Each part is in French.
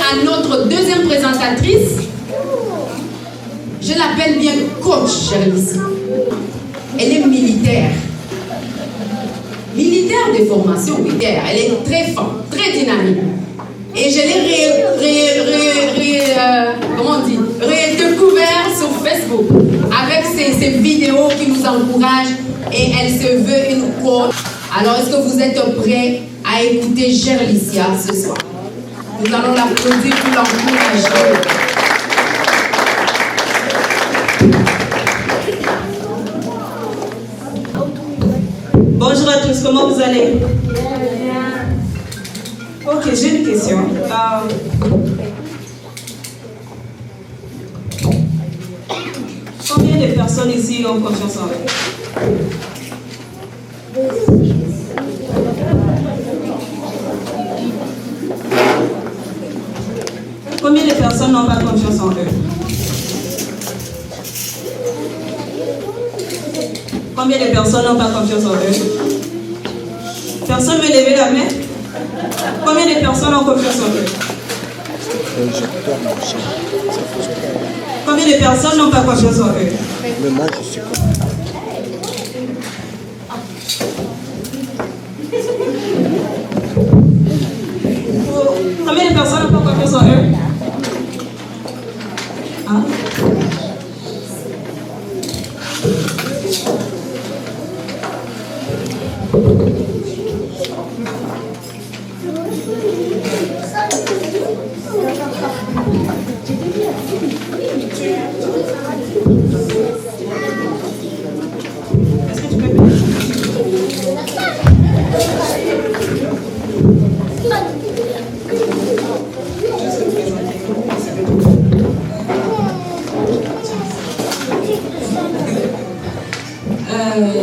à notre deuxième présentatrice. Je l'appelle bien coach Gerlissia. Elle est militaire. Militaire de formation militaire. Elle est très forte, très dynamique. Et je l'ai redécouvert sur Facebook avec ses vidéos qui nous encouragent et elle se veut une coach. Alors, est-ce que vous êtes prêts à écouter Gerlissia ce soir? Nous allons l'applaudir pour l'encourager. Bonjour à tous, comment vous allez? Ok, j'ai une question. Combien de personnes ici ont confiance en eux? Combien de personnes n'ont pas confiance en eux? Combien de personnes n'ont pas confiance en eux? Personne ne veut lever la main? Combien de personnes ont confiance en eux? Combien de personnes n'ont pas confiance en eux? Mais moi, je suis Combien de personnes n'ont pas confiance en eux? Hein? Est-ce que tu peux payer?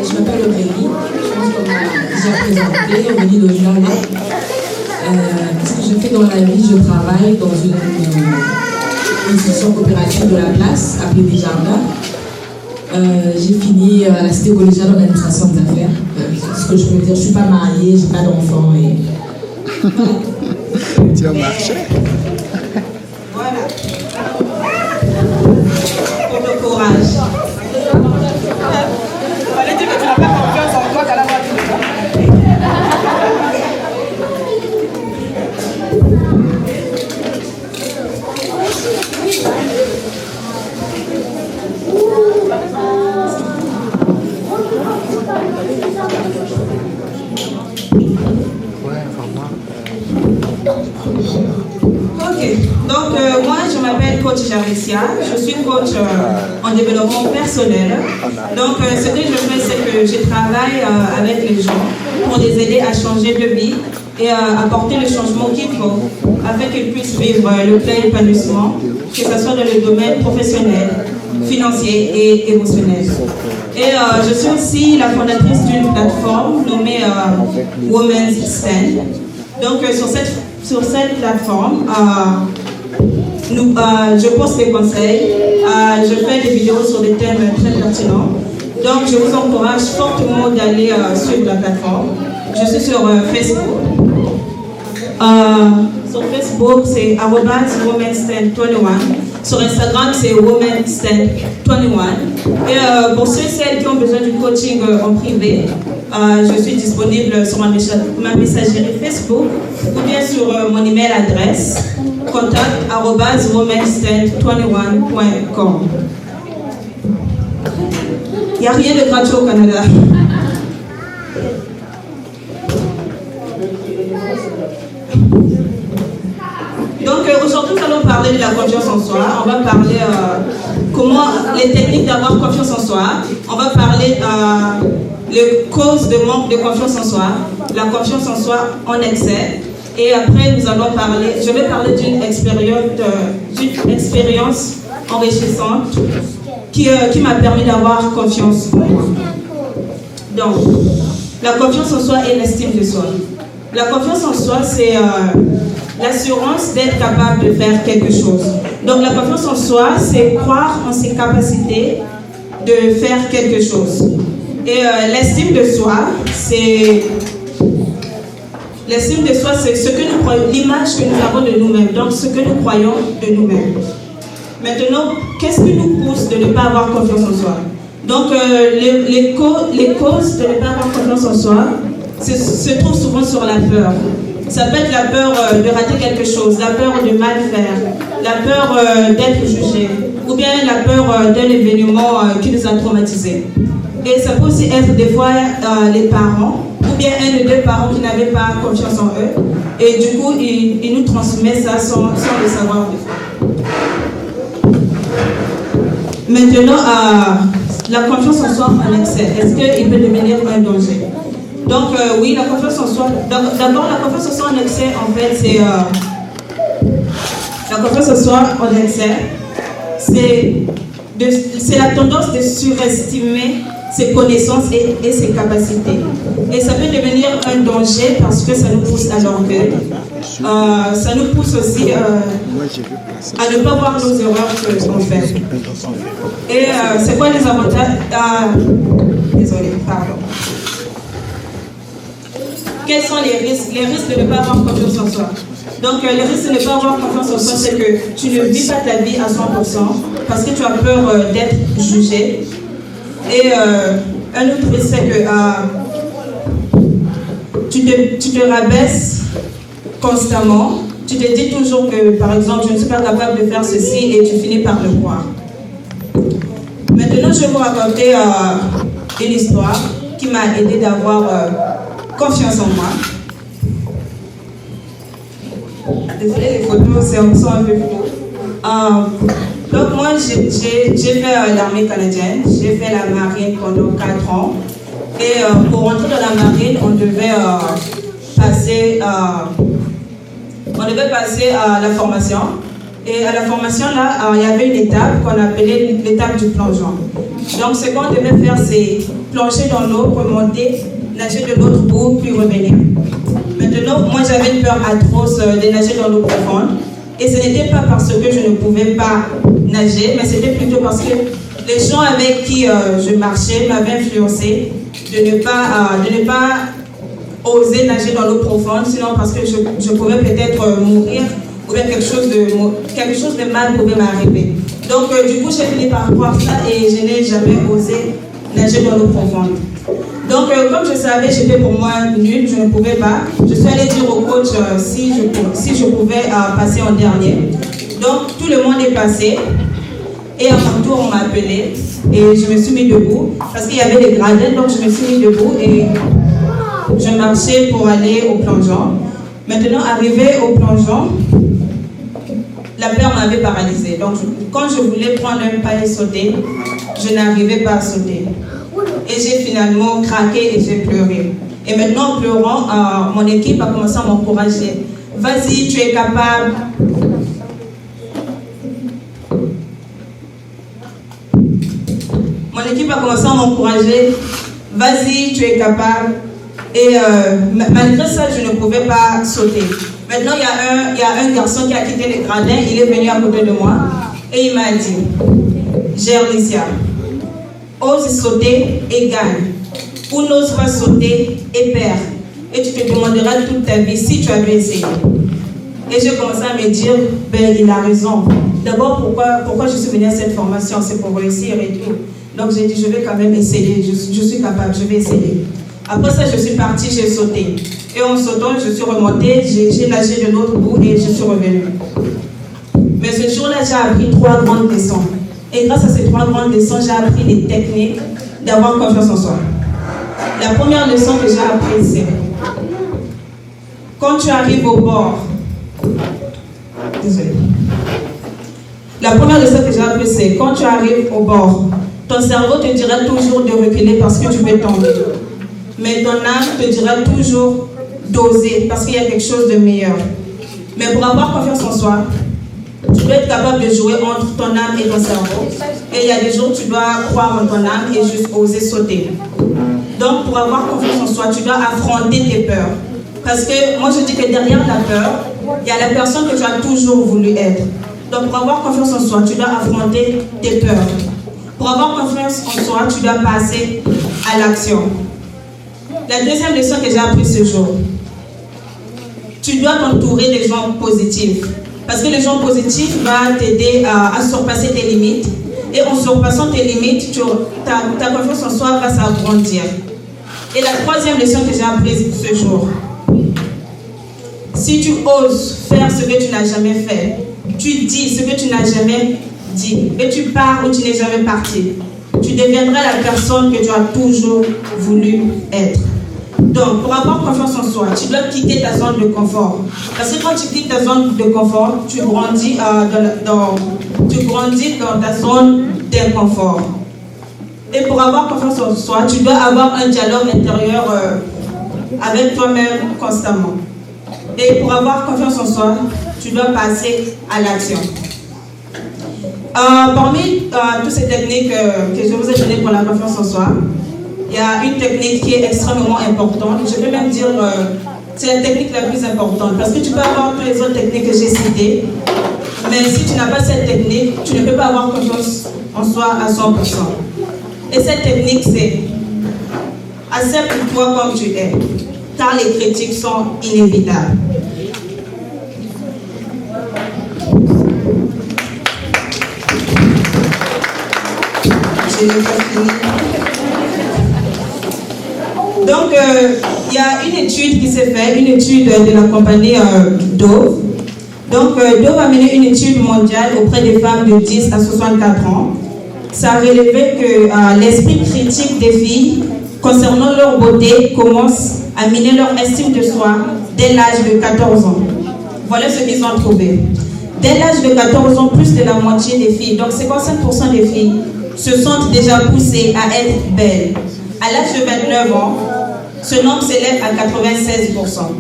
Je m'appelle Aurélie, je pense qu'on m'a déjà présenté, Aurélie Lojale. Qu'est-ce que je fais dans la vie? Je travaille dans une institution coopérative de la place, appelée Desjardins. J'ai fini à la cité collégiale en administration des affaires. Ce que je peux dire, je ne suis pas mariée, je n'ai pas d'enfant. Et... Tu as marché. Voilà. Pour le courage. Fallait dire que tu n'as pas confiance en toi qu'à la voiture. Ok, donc moi je m'appelle coach Gerlissia, je suis coach en développement personnel. Donc ce que je fais, c'est que je travaille avec les gens pour les aider à changer de vie et apporter le changement qu'il faut afin qu'ils puissent vivre le plein épanouissement, que ce soit dans le domaine professionnel, financier et émotionnel. Et je suis aussi la fondatrice d'une plateforme nommée Women's Stand. Donc sur cette plateforme, je poste des conseils, je fais des vidéos sur des thèmes très pertinents. Donc je vous encourage fortement d'aller suivre la plateforme. Je suis sur Facebook. Sur Facebook, c'est @womenstand21. Sur Instagram, c'est womenstand21. Et pour ceux et celles qui ont besoin du coaching en privé, je suis disponible sur ma messagerie Facebook ou bien sur mon email adresse contact@womenstand21.com. Il n'y a rien de gratuit au Canada. Donc aujourd'hui, nous allons parler de la confiance en soi. On va parler comment les techniques d'avoir confiance en soi. On va parler les causes de manque de confiance en soi, la confiance en soi en excès. Et après, nous allons parler, je vais parler d'une expérience enrichissante qui m'a permis d'avoir confiance en moi. Donc, la confiance en soi et l'estime de soi. La confiance en soi, c'est l'assurance d'être capable de faire quelque chose. Donc la confiance en soi, c'est croire en ses capacités de faire quelque chose. Et l'estime de soi, c'est L'estime de soi, c'est ce que nous croyons, l'image que nous avons de nous-mêmes, donc ce que nous croyons de nous-mêmes. Maintenant, qu'est-ce qui nous pousse de ne pas avoir confiance en soi? Donc, les causes de ne pas avoir confiance en soi se trouvent souvent sur la peur. Ça peut être la peur de rater quelque chose, la peur de mal faire, la peur d'être jugé, ou bien la peur d'un événement qui nous a traumatisés. Et ça peut aussi être des fois les parents, ou bien un ou deux parents qui n'avaient pas confiance en eux, et du coup, ils nous transmettent ça sans le savoir des fois. Maintenant, la confiance en soi en excès, est-ce qu'il peut devenir un danger? Donc oui, la confiance en soi, d'abord la confiance en soi en excès, en fait, c'est la confiance en soi en excès, c'est la tendance de surestimer ses connaissances et ses capacités. Et ça peut devenir un danger parce que ça nous pousse à l'orgueil. Ça nous pousse aussi à ne pas voir nos erreurs qu'on fait. Et c'est quoi les avantages? Désolée, pardon. Quels sont les risques? Les risques de ne pas avoir confiance en soi. Donc, les risques de ne pas avoir confiance en soi, c'est que tu ne vis pas ta vie à 100% parce que tu as peur d'être jugé. Et un autre risque, c'est que tu te rabaisses constamment. Tu te dis toujours que, par exemple, je ne suis pas capable de faire ceci et tu finis par le croire. Maintenant, je vais vous raconter une histoire qui m'a aidé d'avoir confiance en moi. Désolée, les photos sont un peu floues. Donc moi, j'ai fait l'armée canadienne, j'ai fait la marine pendant 4 ans. Et pour rentrer dans la marine, on devait passer à la formation. Et à la formation, là, il y avait une étape qu'on appelait l'étape du plongeon. Donc ce qu'on devait faire, c'est plonger dans l'eau, remonter, nager de l'autre bout, puis revenir. Maintenant, moi j'avais une peur atroce de nager dans l'eau profonde. Et ce n'était pas parce que je ne pouvais pas nager, mais c'était plutôt parce que les gens avec qui je marchais m'avaient influencé de ne pas oser nager dans l'eau profonde, sinon parce que je pouvais peut-être mourir ou bien quelque chose de mal pouvait m'arriver. Donc du coup, j'ai fini par croire ça et je n'ai jamais osé nager dans l'eau profonde. Donc comme je savais, j'étais pour moi nulle, je ne pouvais pas. Je suis allée dire au coach si je pouvais passer en dernier. Donc tout le monde est passé et à mon tour on m'a appelé et je me suis mis debout parce qu'il y avait des gradins, donc je me suis mis debout et je marchais pour aller au plongeon. Maintenant, arrivé au plongeon, la peur m'avait paralysée. Donc quand je voulais prendre un pas et sauter, je n'arrivais pas à sauter. Et j'ai finalement craqué et j'ai pleuré. Et maintenant, en pleurant, mon équipe a commencé à m'encourager. Vas-y, tu es capable. Mon équipe a commencé à m'encourager. Vas-y, tu es capable. Et malgré ça, je ne pouvais pas sauter. Maintenant, il y a un garçon qui a quitté les gradins. Il est venu à côté de moi. Et il m'a dit, Gerlicia, ose sauter et gagne. Ou n'ose pas sauter et perd. Et tu te demanderas toute ta vie si tu avais essayé. Et j'ai commencé à me dire, ben il a raison. D'abord, pourquoi je suis venue à cette formation? C'est pour réussir et tout. Donc j'ai dit, je vais quand même essayer. Je suis capable, je vais essayer. Après ça, je suis partie, j'ai sauté. Et en sautant, je suis remontée, j'ai nagé de l'autre bout et je suis revenue. Mais ce jour-là, j'ai appris 3 grandes leçons. Et grâce à ces 3 grandes leçons, j'ai appris les techniques d'avoir confiance en soi. La première leçon que j'ai apprise, c'est quand tu arrives au bord. Désolée. La première leçon que j'ai apprise, c'est quand tu arrives au bord, ton cerveau te dira toujours de reculer parce que tu veux tomber. Mais ton âme te dira toujours d'oser parce qu'il y a quelque chose de meilleur. Mais pour avoir confiance en soi, tu dois être capable de jouer entre ton âme et ton cerveau. Et il y a des jours où tu dois croire en ton âme et juste oser sauter. Donc pour avoir confiance en soi, tu dois affronter tes peurs. Parce que moi je dis que derrière la peur, il y a la personne que tu as toujours voulu être. Donc pour avoir confiance en soi, tu dois affronter tes peurs. Pour avoir confiance en soi, tu dois passer à l'action. La deuxième leçon que j'ai apprise ce jour, tu dois t'entourer des gens positifs. Parce que les gens positifs vont t'aider à surpasser tes limites. Et en surpassant tes limites, ta confiance en soi va s'agrandir. Et la troisième leçon que j'ai apprise ce jour, si tu oses faire ce que tu n'as jamais fait, tu dis ce que tu n'as jamais dit, et tu pars où tu n'es jamais parti, tu deviendras la personne que tu as toujours voulu être. Donc, pour avoir confiance en soi, tu dois quitter ta zone de confort. Parce que quand tu quittes ta zone de confort, tu grandis dans ta zone d'inconfort. Et pour avoir confiance en soi, tu dois avoir un dialogue intérieur avec toi-même constamment. Et pour avoir confiance en soi, tu dois passer à l'action. Parmi toutes ces techniques que je vous ai données pour la confiance en soi, il y a une technique qui est extrêmement importante. Je peux même dire c'est la technique la plus importante. Parce que tu peux avoir toutes les autres techniques que j'ai citées, mais si tu n'as pas cette technique, tu ne peux pas avoir confiance en soi à 100%. Et cette technique, c'est accepte-toi comme tu es, car les critiques sont inévitables. Je n'ai pas fini. Donc, il y a une étude qui s'est faite, une étude de la compagnie Dove. Donc, Dove a mené une étude mondiale auprès des femmes de 10 à 64 ans. Ça a relevé que l'esprit critique des filles concernant leur beauté commence à miner leur estime de soi dès l'âge de 14 ans. Voilà ce qu'ils ont trouvé. Dès l'âge de 14 ans, plus de la moitié des filles, donc 55% des filles, se sentent déjà poussées à être belles. À l'âge de 29 ans, ce nombre s'élève à 96%.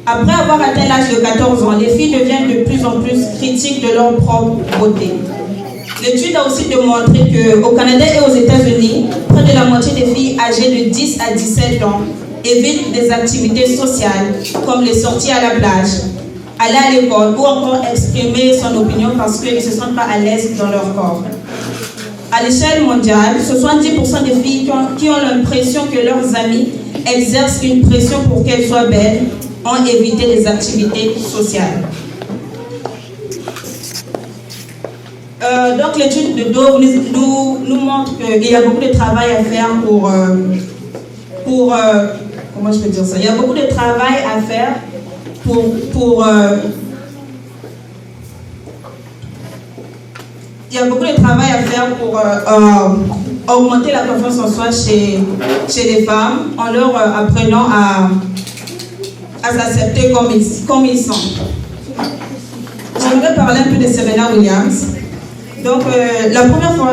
Après avoir atteint l'âge de 14 ans, les filles deviennent de plus en plus critiques de leur propre beauté. L'étude a aussi démontré qu'au Canada et aux États-Unis, près de la moitié des filles âgées de 10 à 17 ans évitent des activités sociales comme les sorties à la plage, aller à l'école ou encore exprimer son opinion parce qu'ils ne se sentent pas à l'aise dans leur corps. À l'échelle mondiale, 70% des filles qui ont l'impression que leurs amis exercent une pression pour qu'elles soient belles ont évité les activités sociales. Donc l'étude de Dove nous montre qu'il y a beaucoup de travail à faire comment je peux dire ça? Il y a beaucoup de travail à faire il y a beaucoup de travail à faire pour augmenter la confiance en soi chez les femmes en leur apprenant à s'accepter comme ils sont. J'aimerais parler un peu de Serena Williams. Donc, la première fois,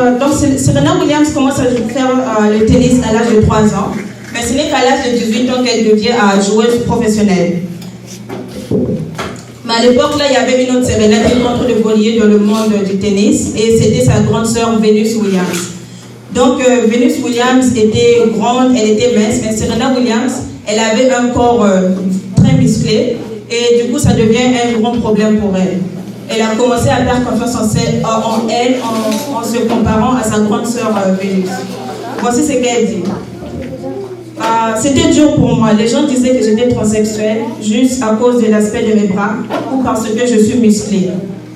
Serena Williams commence à faire le tennis à l'âge de 3 ans, mais ce n'est qu'à l'âge de 18 ans qu'elle devient joueuse professionnelle. Mais à l'époque, là, il y avait une autre Serena qui était en train de voler dans le monde du tennis, et c'était sa grande sœur Venus Williams. Donc, Venus Williams était grande, elle était mince, mais Serena Williams, elle avait un corps très musclé, et du coup, ça devient un grand problème pour elle. Elle a commencé à perdre confiance en elle en se comparant à sa grande sœur Vénus. Voici ce qu'elle dit. C'était dur pour moi. Les gens disaient que j'étais transsexuelle juste à cause de l'aspect de mes bras ou parce que je suis musclée.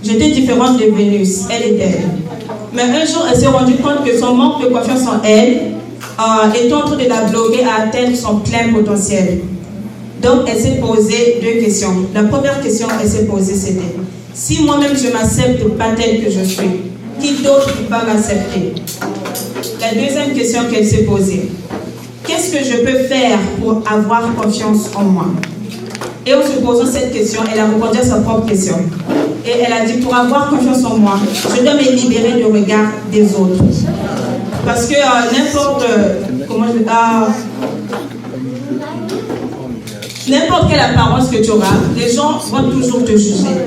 J'étais différente de Vénus, elle et elle. Mais un jour, elle s'est rendue compte que son manque de confiance en elle était en train de la bloquer à atteindre son plein potentiel. Donc, elle s'est posé 2 questions. La première question qu'elle s'est posée, c'était: si moi-même je ne m'accepte pas telle que je suis, qui d'autre ne peut pas m'accepter? La deuxième question qu'elle s'est posée: qu'est-ce que je peux faire pour avoir confiance en moi? Et en se posant cette question, elle a répondu à sa propre question. Et elle a dit: pour avoir confiance en moi, je dois me libérer du regard des autres. Parce que n'importe quelle apparence que tu auras, les gens vont toujours te juger.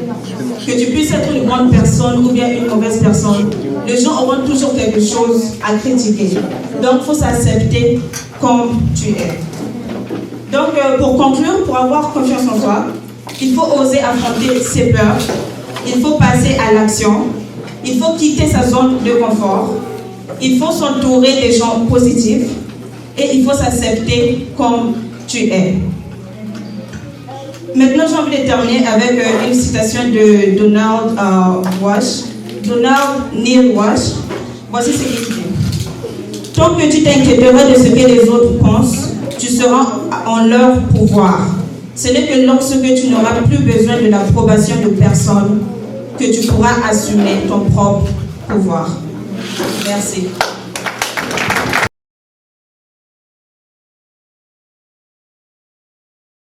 Que tu puisses être une bonne personne ou bien une mauvaise personne, les gens auront toujours quelque chose à critiquer. Donc, il faut s'accepter comme tu es. Donc, pour conclure, pour avoir confiance en soi, il faut oser affronter ses peurs, il faut passer à l'action, il faut quitter sa zone de confort, il faut s'entourer des gens positifs et il faut s'accepter comme tu es. Maintenant, j'ai envie de terminer avec une citation de Donald Neil Walsh. Voici ce qu'il dit. Tant que tu t'inquiéteras de ce que les autres pensent, tu seras en leur pouvoir. Ce n'est que lorsque tu n'auras plus besoin de l'approbation de personne que tu pourras assumer ton propre pouvoir. Merci.